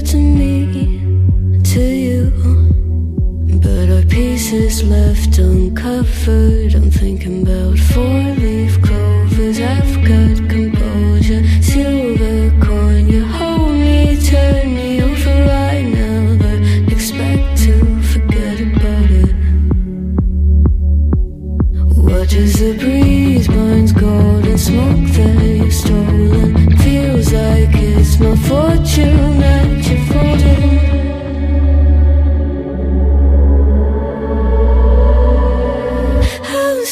to me, to you, but our pieces left uncovered. I'm thinking about four-leaf clovers. I've got composure, silver coin. You hold me, turn me over right now, but expect to forget about it. Watch as the breeze burns golden smoke that you've stolen. Feels like it's my fortune that you're folding. I'm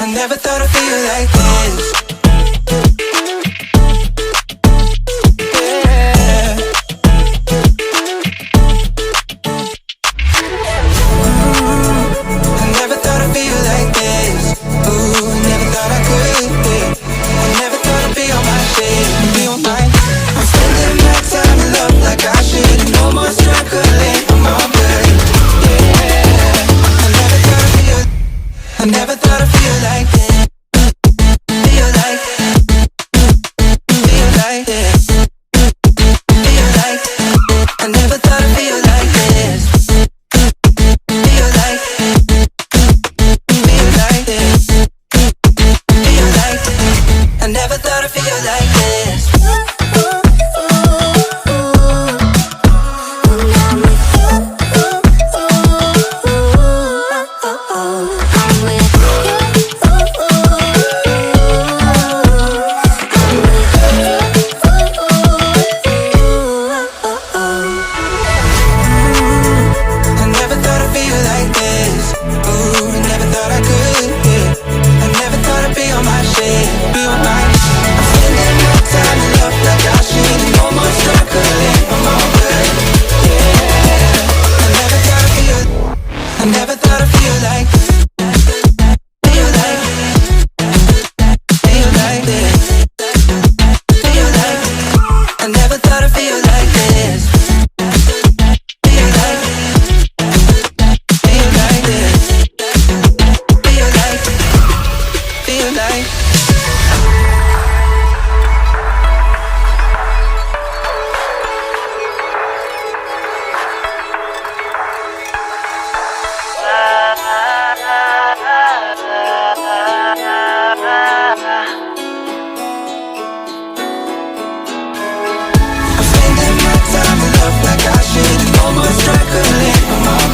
I never thought I'd feel like this. I never thought I'd feel like this. Feel like, feel like this. Feel like, I never thought I'd feel like this. Feel like, feel like this. Feel like, I never thought I'd feel like this. I never thought I'd feel like, feel like, feel like this. Feel like, I never thought I'd feel like this. Feel like, feel like this. Feel like, feel like. I'm spending my time in love like I should. Almost struggling, I'm all